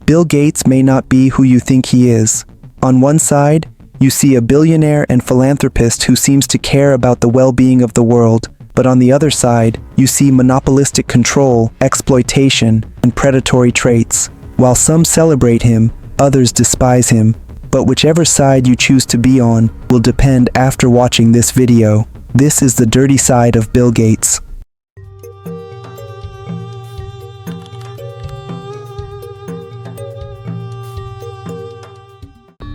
Bill Gates may not be who you think he is. On one side, you see a billionaire and philanthropist who seems to care about the well-being of the world, but on the other side, you see monopolistic control, exploitation, and predatory traits. While some celebrate him, others despise him. But whichever side you choose to be on will depend after watching this video. This is the dirty side of Bill Gates.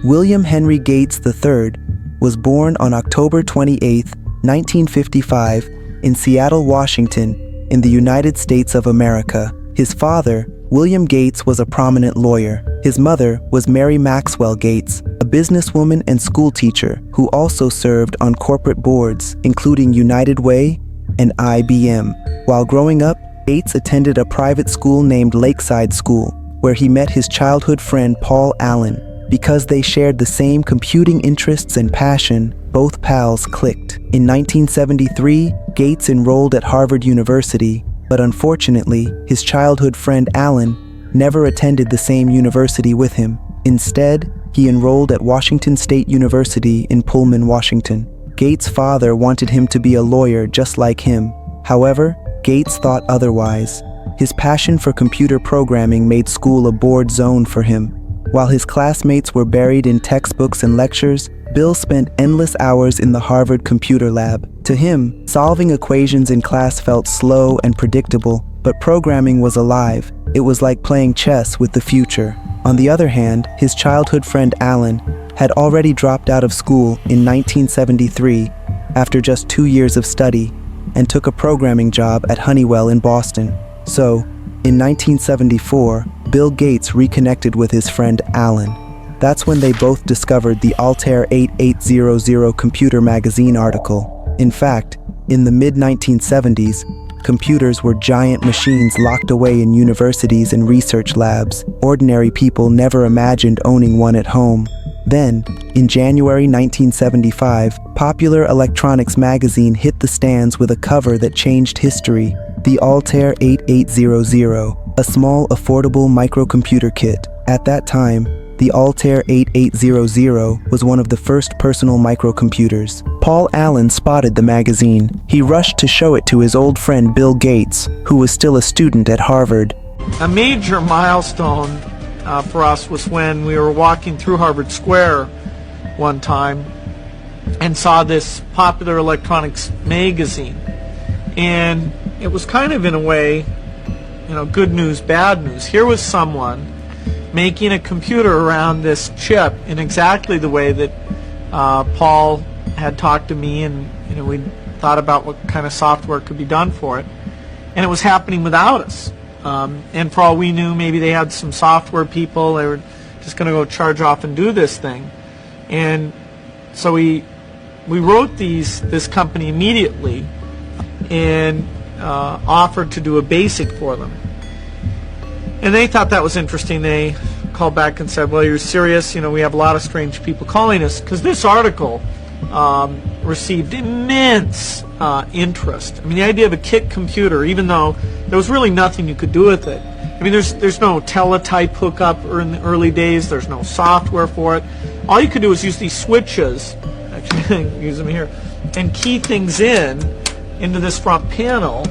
William Henry Gates III was born on October 28, 1955, in Seattle, Washington, in the United States of America. His father, William Gates, was a prominent lawyer. His mother was Mary Maxwell Gates, a businesswoman and schoolteacher who also served on corporate boards, including United Way and IBM. While growing up, Gates attended a private school named Lakeside School, where he met his childhood friend Paul Allen. Because they shared the same computing interests and passion, both pals clicked. In 1973, Gates enrolled at Harvard University, but unfortunately, his childhood friend Allen never attended the same university with him. Instead, he enrolled at Washington State University in Pullman, Washington. Gates' father wanted him to be a lawyer just like him. However, Gates thought otherwise. His passion for computer programming made school a bored zone for him. While his classmates were buried in textbooks and lectures, Bill spent endless hours in the Harvard computer lab. To him, solving equations in class felt slow and predictable, but programming was alive. It was like playing chess with the future. On the other hand, his childhood friend Alan had already dropped out of school in 1973 after just 2 years of study and took a programming job at Honeywell in Boston. So, in 1974, Bill Gates reconnected with his friend Alan. That's when they both discovered the Altair 8800 computer magazine article. In fact, in the mid-1970s, computers were giant machines locked away in universities and research labs. Ordinary people never imagined owning one at home. Then, in January 1975, Popular Electronics magazine hit the stands with a cover that changed history. The Altair 8800, a small, affordable microcomputer kit. At that time, the Altair 8800 was one of the first personal microcomputers. Paul Allen spotted the magazine. He rushed to show it to his old friend Bill Gates, who was still a student at Harvard. A major milestone for us was when we were walking through Harvard Square one time and saw this Popular Electronics magazine. And it was kind of, in a way, good news, bad news. Here was someone making a computer around this chip in exactly the way that Paul had talked to me, and we thought about what kind of software could be done for it. And it was happening without us. And for all we knew, maybe they had some software people. They were just going to go charge off and do this thing. And so we wrote this company immediately and offered to do a BASIC for them. And they thought that was interesting. They called back and said, well, you're serious? We have a lot of strange people calling us, because this article received immense interest. I mean, the idea of a kit computer, even though there was really nothing you could do with it. I mean, there's no teletype hookup in the early days. There's no software for it. All you could do is use these switches, actually use them here, and key things into this front panel,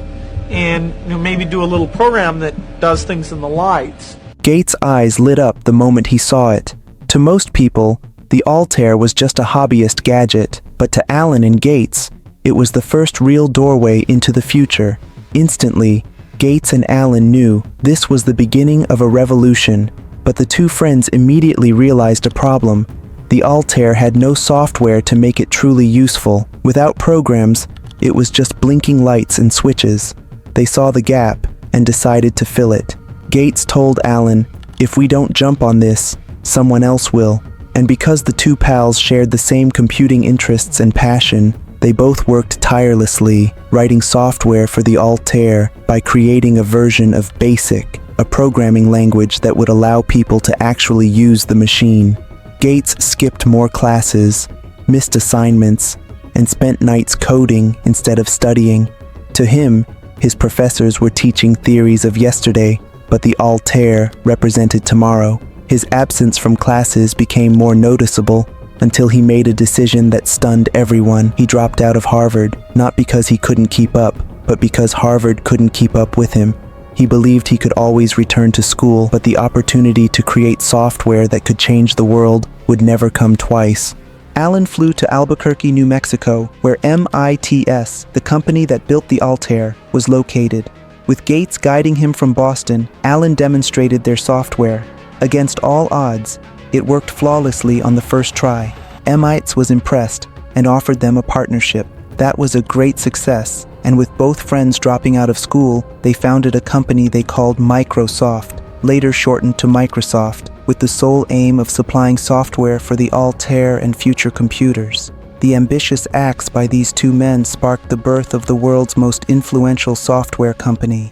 and maybe do a little program that does things in the lights. Gates' eyes lit up the moment he saw it. To most people, the Altair was just a hobbyist gadget, but to Allen and Gates, it was the first real doorway into the future. Instantly, Gates and Allen knew this was the beginning of a revolution, but the two friends immediately realized a problem. The Altair had no software to make it truly useful. Without programs, it was just blinking lights and switches. They saw the gap and decided to fill it. Gates told Allen, if we don't jump on this, someone else will. And because the two pals shared the same computing interests and passion, they both worked tirelessly, writing software for the Altair by creating a version of BASIC, a programming language that would allow people to actually use the machine. Gates skipped more classes, missed assignments, and spent nights coding instead of studying. To him, his professors were teaching theories of yesterday, but the Altair represented tomorrow. His absence from classes became more noticeable until he made a decision that stunned everyone. He dropped out of Harvard, not because he couldn't keep up, but because Harvard couldn't keep up with him. He believed he could always return to school, but the opportunity to create software that could change the world would never come twice. Allen flew to Albuquerque, New Mexico, where MITS, the company that built the Altair, was located. With Gates guiding him from Boston, Allen demonstrated their software. Against all odds, it worked flawlessly on the first try. MITS was impressed and offered them a partnership. That was a great success, and with both friends dropping out of school, they founded a company they called Microsoft, later shortened to Microsoft, with the sole aim of supplying software for the Altair and future computers. The ambitious acts by these two men sparked the birth of the world's most influential software company.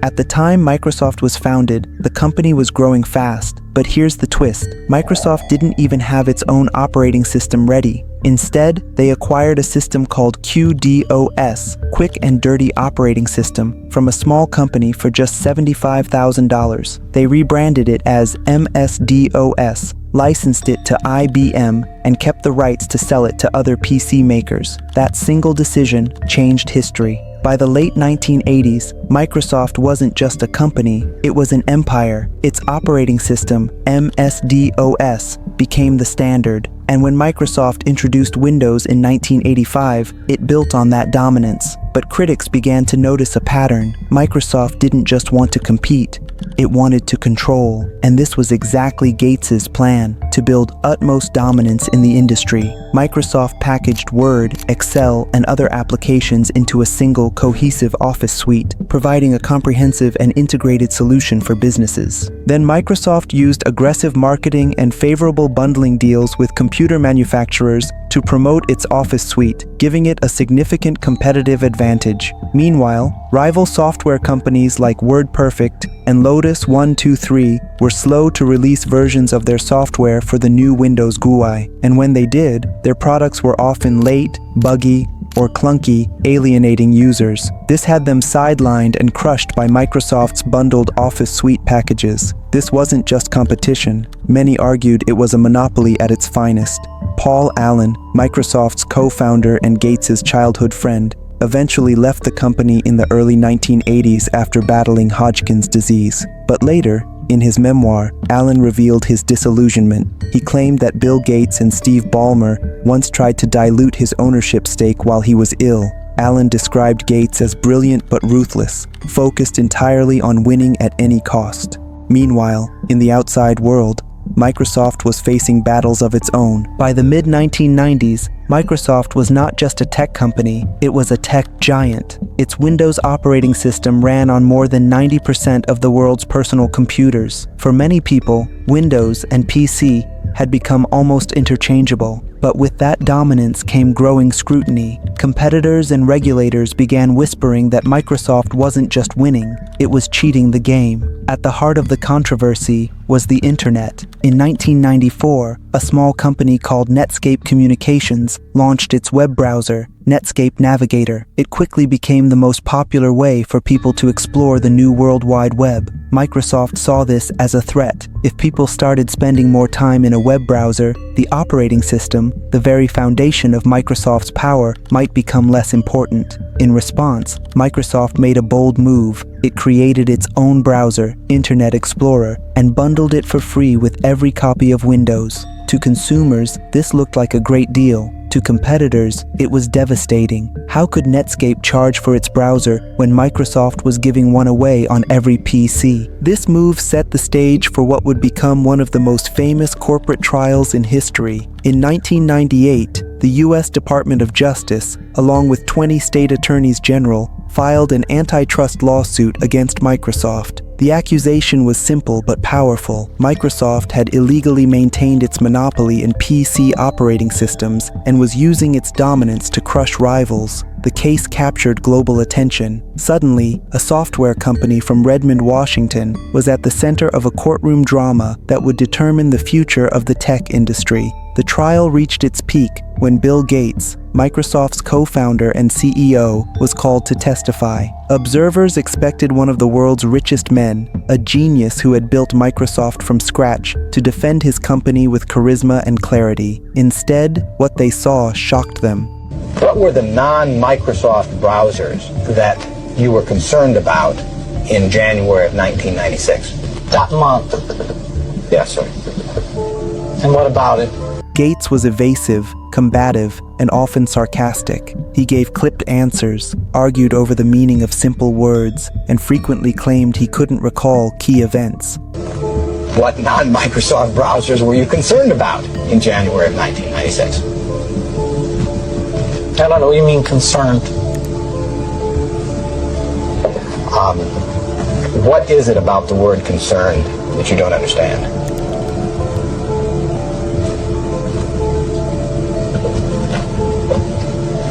At the time Microsoft was founded, the company was growing fast, but here's the twist. Microsoft didn't even have its own operating system ready. Instead, they acquired a system called QDOS, Quick and Dirty Operating System, from a small company for just $75,000. They rebranded it as MS-DOS, licensed it to IBM, and kept the rights to sell it to other PC makers. That single decision changed history. By the late 1980s, Microsoft wasn't just a company, it was an empire. Its operating system, MS-DOS, became the standard. And when Microsoft introduced Windows in 1985, it built on that dominance. But critics began to notice a pattern. Microsoft didn't just want to compete, it wanted to control. And this was exactly Gates's plan, to build utmost dominance in the industry. Microsoft packaged Word, Excel, and other applications into a single, cohesive Office suite, providing a comprehensive and integrated solution for businesses. Then Microsoft used aggressive marketing and favorable bundling deals with computer manufacturers to promote its Office suite, giving it a significant competitive advantage. Meanwhile, rival software companies like WordPerfect and Lotus 1-2-3 were slow to release versions of their software for the new Windows GUI, and when they did, their products were often late, buggy, or clunky, alienating users. This had them sidelined and crushed by Microsoft's bundled Office suite packages. This wasn't just competition. Many argued it was a monopoly at its finest. Paul Allen, Microsoft's co-founder and Gates's childhood friend, eventually left the company in the early 1980s after battling Hodgkin's disease. But later, in his memoir, Allen revealed his disillusionment. He claimed that Bill Gates and Steve Ballmer once tried to dilute his ownership stake while he was ill. Allen described Gates as brilliant but ruthless, focused entirely on winning at any cost. Meanwhile, in the outside world, Microsoft was facing battles of its own. By the mid-1990s, Microsoft was not just a tech company, it was a tech giant. Its Windows operating system ran on more than 90% of the world's personal computers. For many people, Windows and PC had become almost interchangeable. But with that dominance came growing scrutiny. Competitors and regulators began whispering that Microsoft wasn't just winning, it was cheating the game. At the heart of the controversy was the internet. In 1994, a small company called Netscape Communications launched its web browser, Netscape Navigator. It quickly became the most popular way for people to explore the new World Wide Web. Microsoft saw this as a threat. If people started spending more time in a web browser, the operating system, the very foundation of Microsoft's power, might become less important. In response, Microsoft made a bold move. It created its own browser, Internet Explorer, and bundled it for free with every copy of Windows. To consumers, this looked like a great deal. To competitors, it was devastating. How could Netscape charge for its browser when Microsoft was giving one away on every PC? This move set the stage for what would become one of the most famous corporate trials in history. In 1998, the U.S. Department of Justice, along with 20 state attorneys general, filed an antitrust lawsuit against Microsoft. The accusation was simple but powerful. Microsoft had illegally maintained its monopoly in PC operating systems and was using its dominance to crush rivals. The case captured global attention. Suddenly, a software company from Redmond, Washington, was at the center of a courtroom drama that would determine the future of the tech industry. The trial reached its peak when Bill Gates, Microsoft's co-founder and CEO, was called to testify. Observers expected one of the world's richest men, a genius who had built Microsoft from scratch, to defend his company with charisma and clarity. Instead, what they saw shocked them. What were the non-Microsoft browsers that you were concerned about in January of 1996? That month. Yes, sir. And what about it? Gates was evasive, combative, and often sarcastic. He gave clipped answers, argued over the meaning of simple words, and frequently claimed he couldn't recall key events. What non-Microsoft browsers were you concerned about in January of 1996? I don't know what you mean concerned. What is it about the word concerned that you don't understand?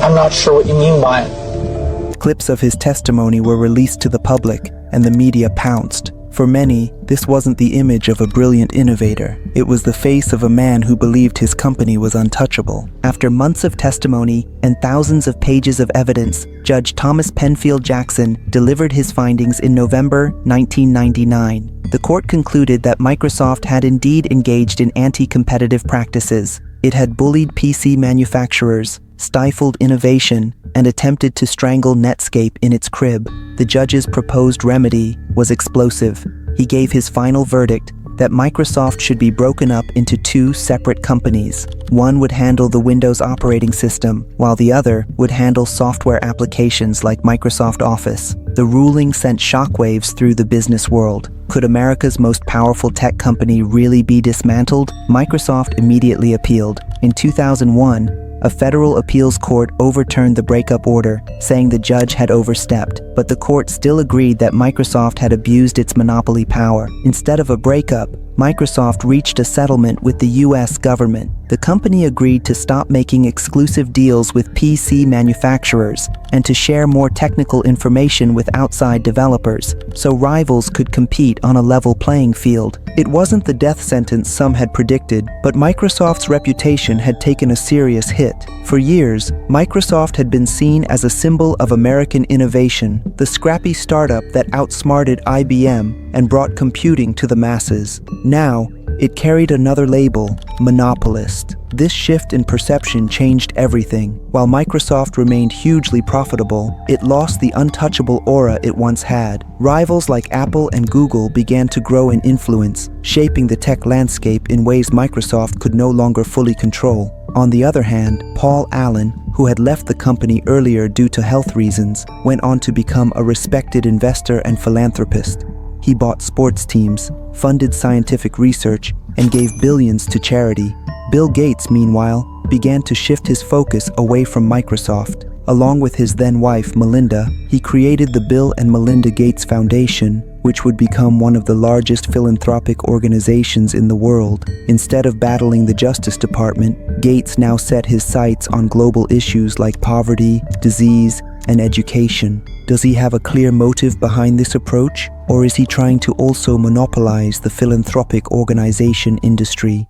I'm not sure what you mean by it. Clips of his testimony were released to the public, and the media pounced. For many, this wasn't the image of a brilliant innovator. It was the face of a man who believed his company was untouchable. After months of testimony and thousands of pages of evidence, Judge Thomas Penfield Jackson delivered his findings in November 1999. The court concluded that Microsoft had indeed engaged in anti-competitive practices. It had bullied PC manufacturers, stifled innovation, and attempted to strangle Netscape in its crib. The judge's proposed remedy was explosive. He gave his final verdict that Microsoft should be broken up into two separate companies. One would handle the Windows operating system, while the other would handle software applications like Microsoft Office. The ruling sent shockwaves through the business world. Could America's most powerful tech company really be dismantled? Microsoft immediately appealed. In 2001, a federal appeals court overturned the breakup order, saying the judge had overstepped, but the court still agreed that Microsoft had abused its monopoly power. Instead of a breakup, Microsoft reached a settlement with the US government. The company agreed to stop making exclusive deals with PC manufacturers and to share more technical information with outside developers, so rivals could compete on a level playing field. It wasn't the death sentence some had predicted, but Microsoft's reputation had taken a serious hit. For years, Microsoft had been seen as a symbol of American innovation, the scrappy startup that outsmarted IBM and brought computing to the masses. Now, it carried another label, monopolist. This shift in perception changed everything. While Microsoft remained hugely profitable, it lost the untouchable aura it once had. Rivals like Apple and Google began to grow in influence, shaping the tech landscape in ways Microsoft could no longer fully control. On the other hand, Paul Allen, who had left the company earlier due to health reasons, went on to become a respected investor and philanthropist. He bought sports teams, funded scientific research, and gave billions to charity. Bill Gates, meanwhile, began to shift his focus away from Microsoft. Along with his then-wife, Melinda, he created the Bill and Melinda Gates Foundation, which would become one of the largest philanthropic organizations in the world. Instead of battling the Justice Department, Gates now set his sights on global issues like poverty, disease, and education. Does he have a clear motive behind this approach, or is he trying to also monopolize the philanthropic organization industry?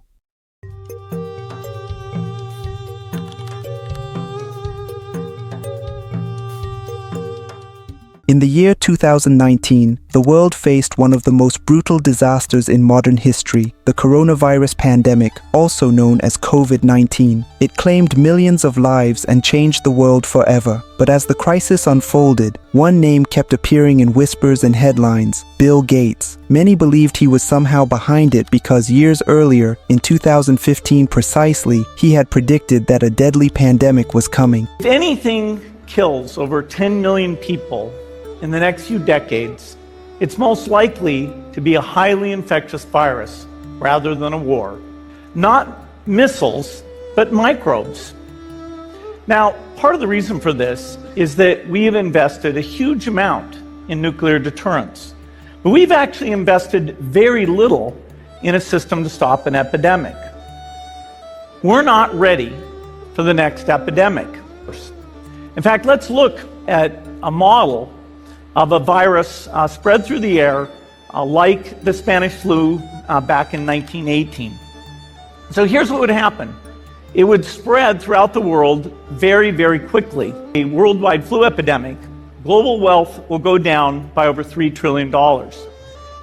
In the year 2019, the world faced one of the most brutal disasters in modern history, the coronavirus pandemic, also known as COVID-19. It claimed millions of lives and changed the world forever. But as the crisis unfolded, one name kept appearing in whispers and headlines: Bill Gates. Many believed he was somehow behind it because years earlier, in 2015 precisely, he had predicted that a deadly pandemic was coming. If anything kills over 10 million people in the next few decades, it's most likely to be a highly infectious virus rather than a war. Not missiles, but microbes. Now, part of the reason for this is that we have invested a huge amount in nuclear deterrence, but we've actually invested very little in a system to stop an epidemic. We're not ready for the next epidemic. In fact, let's look at a model of a virus spread through the air like the Spanish flu back in 1918. So here's what would happen. It would spread throughout the world very, very quickly. A worldwide flu epidemic, global wealth will go down by over $3 trillion.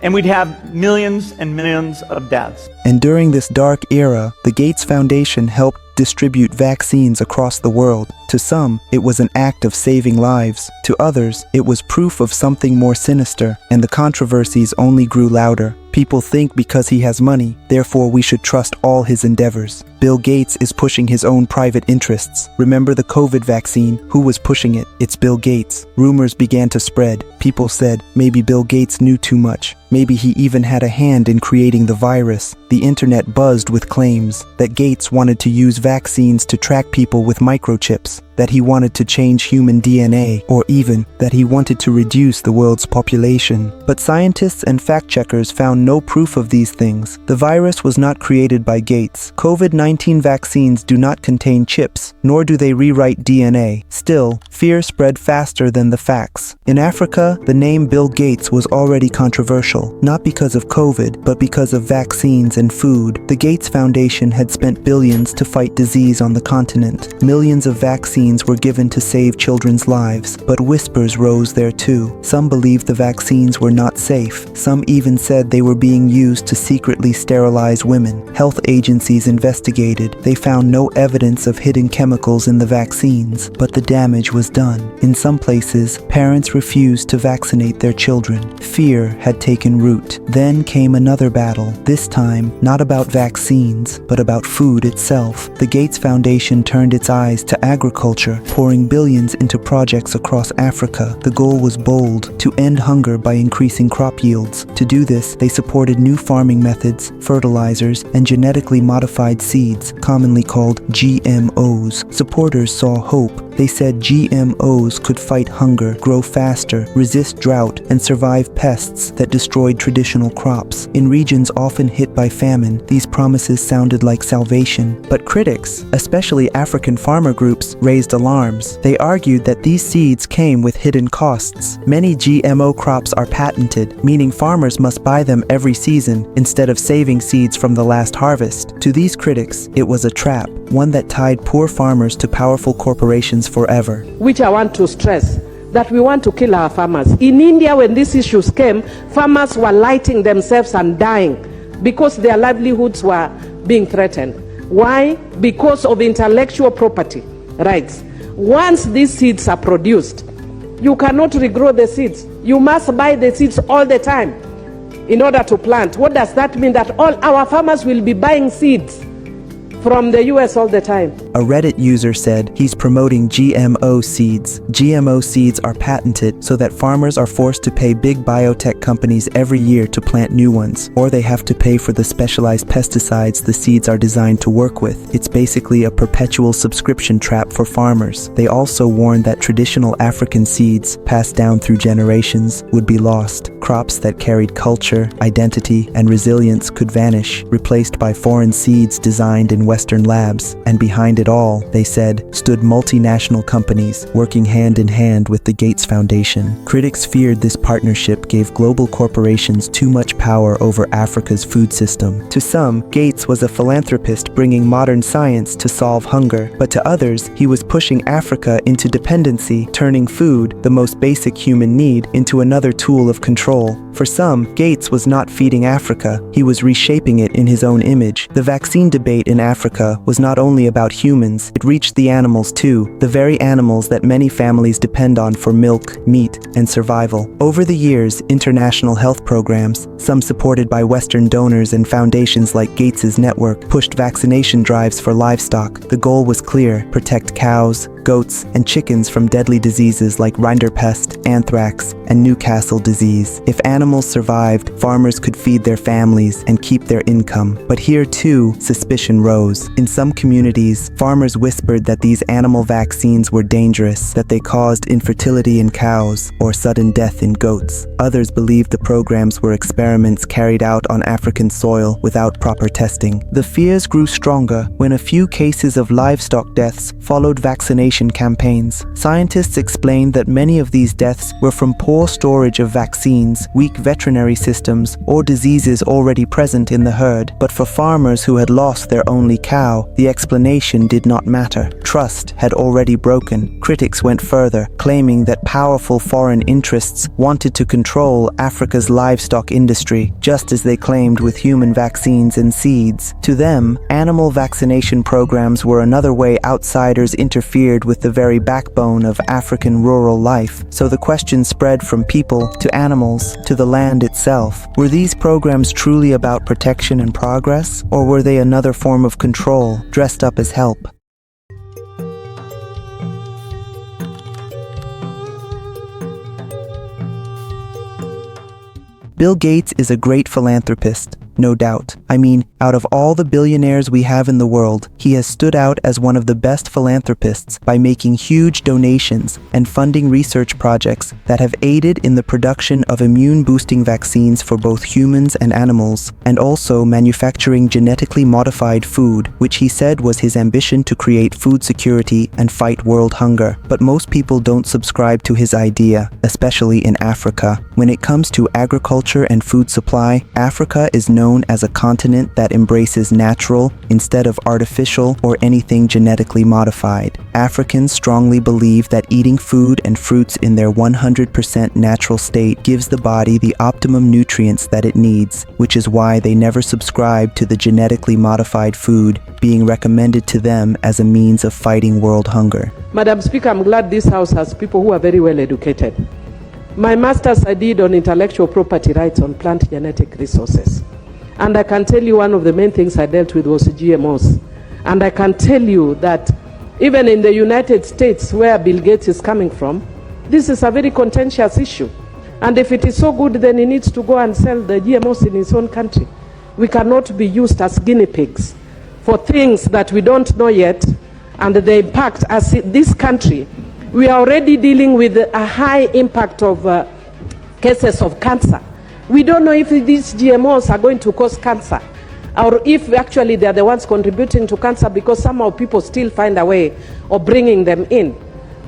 And we'd have millions and millions of deaths. And during this dark era, the Gates Foundation helped distribute vaccines across the world. To some, it was an act of saving lives. To others, it was proof of something more sinister, and the controversies only grew louder. People think because he has money, therefore we should trust all his endeavors. Bill Gates is pushing his own private interests. Remember the COVID vaccine? Who was pushing it? It's Bill Gates. Rumors began to spread. People said maybe Bill Gates knew too much. Maybe he even had a hand in creating the virus. The internet buzzed with claims that Gates wanted to use vaccines to track people with microchips, that he wanted to change human DNA, or even that he wanted to reduce the world's population. But scientists and fact-checkers found no proof of these things. The virus was not created by Gates. COVID-19 vaccines do not contain chips, nor do they rewrite DNA. Still, fear spread faster than the facts. In Africa, the name Bill Gates was already controversial, not because of COVID, but because of vaccines and food. The Gates Foundation had spent billions to fight disease on the continent. Millions of vaccines were given to save children's lives, but whispers rose there too. Some believed the vaccines were not safe. Some even said they were being used to secretly sterilize women. Health agencies investigated. They found no evidence of hidden chemicals in the vaccines, but the damage was done. In some places, parents refused to vaccinate their children. Fear had taken root. Then came another battle, this time not about vaccines, but about food itself. The Gates Foundation turned its eyes to agriculture, pouring billions into projects across Africa. The goal was bold, to end hunger by increasing crop yields. To do this, they supported new farming methods, fertilizers, and genetically modified seeds, commonly called GMOs. Supporters saw hope. They said GMOs could fight hunger, grow faster, resist drought, and survive pests that destroyed traditional crops. In regions often hit by famine, these promises sounded like salvation. But critics, especially African farmer groups, raised alarms. They argued that these seeds came with hidden costs. Many GMO crops are patented, meaning farmers must buy them every season instead of saving seeds from the last harvest. To these critics, it was a trap, one that tied poor farmers to powerful corporations forever. Which I want to stress, that we want to kill our farmers. In India, when these issues came, farmers were lighting themselves and dying because their livelihoods were being threatened. Why? Because of intellectual property rights. Once these seeds are produced, you cannot regrow the seeds. You must buy the seeds all the time in order to plant. What does that mean? That all our farmers will be buying seeds from the US all the time. A Reddit user said he's promoting GMO seeds. GMO seeds are patented so that farmers are forced to pay big biotech companies every year to plant new ones, or they have to pay for the specialized pesticides the seeds are designed to work with. It's basically a perpetual subscription trap for farmers. They also warned that traditional African seeds, passed down through generations, would be lost. Crops that carried culture, identity, and resilience could vanish, replaced by foreign seeds designed in Western labs. And behind it all, they said, stood multinational companies working hand in hand with the Gates Foundation. Critics feared this partnership gave global corporations too much power over Africa's food system. To some, Gates was a philanthropist bringing modern science to solve hunger, but to others, he was pushing Africa into dependency, turning food, the most basic human need, into another tool of control. For some, Gates was not feeding Africa, he was reshaping it in his own image. The vaccine debate in Africa was not only about humans, it reached the animals too, the very animals that many families depend on for milk, meat, and survival. Over the years, international health programs, some supported by Western donors and foundations like Gates's network, pushed vaccination drives for livestock. The goal was clear: protect cows, goats, and chickens from deadly diseases like rinderpest, anthrax, and Newcastle disease. If animals survived, farmers could feed their families and keep their income. But here too, suspicion rose. In some communities, farmers whispered that these animal vaccines were dangerous, that they caused infertility in cows or sudden death in goats. Others believed the programs were experiments carried out on African soil without proper testing. The fears grew stronger when a few cases of livestock deaths followed vaccination vaccination campaigns. Scientists explained that many of these deaths were from poor storage of vaccines, weak veterinary systems, or diseases already present in the herd. But for farmers who had lost their only cow, the explanation did not matter. Trust had already broken. Critics went further, claiming that powerful foreign interests wanted to control Africa's livestock industry, just as they claimed with human vaccines and seeds. To them, animal vaccination programs were another way outsiders interfered with the very backbone of African rural life. So the question spread from people to animals to the land itself. Were these programs truly about protection and progress, or were they another form of control dressed up as help? Bill Gates is a great philanthropist, no doubt. I mean, out of all the billionaires we have in the world, he has stood out as one of the best philanthropists by making huge donations and funding research projects that have aided in the production of immune-boosting vaccines for both humans and animals, and also manufacturing genetically modified food, which he said was his ambition to create food security and fight world hunger. But most people don't subscribe to his idea, especially in Africa. When it comes to agriculture and food supply, Africa is known as a continent that embraces natural instead of artificial or anything genetically modified. Africans strongly believe that eating food and fruits in their 100% natural state gives the body the optimum nutrients that it needs, which is why they never subscribe to the genetically modified food being recommended to them as a means of fighting world hunger. Madam Speaker, I'm glad this House has people who are very well educated. My master's I did on intellectual property rights on plant genetic resources. And I can tell you one of the main things I dealt with was GMOs. And I can tell you that even in the United States, where Bill Gates is coming from, this is a very contentious issue. And if it is so good, then he needs to go and sell the GMOs in his own country. We cannot be used as guinea pigs for things that we don't know yet, and the impact as this country. We are already dealing with a high impact of cases of cancer. We don't know if these GMOs are going to cause cancer, or if actually they are the ones contributing to cancer, because somehow people still find a way of bringing them in.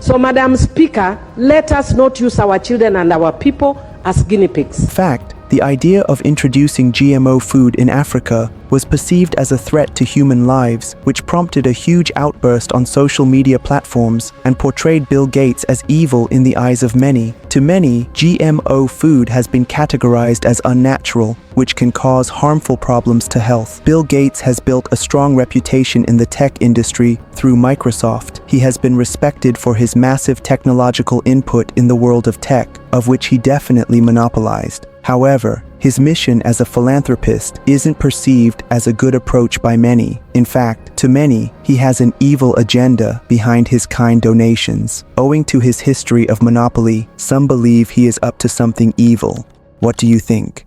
So, Madam Speaker, let us not use our children and our people as guinea pigs. In fact, the idea of introducing GMO food in Africa was perceived as a threat to human lives, which prompted a huge outburst on social media platforms and portrayed Bill Gates as evil in the eyes of many. To many, GMO food has been categorized as unnatural, which can cause harmful problems to health. Bill Gates has built a strong reputation in the tech industry through Microsoft. He has been respected for his massive technological input in the world of tech, of which he definitely monopolized. However, his mission as a philanthropist isn't perceived as a good approach by many. In fact, to many, he has an evil agenda behind his kind donations. Owing to his history of monopoly, some believe he is up to something evil. What do you think?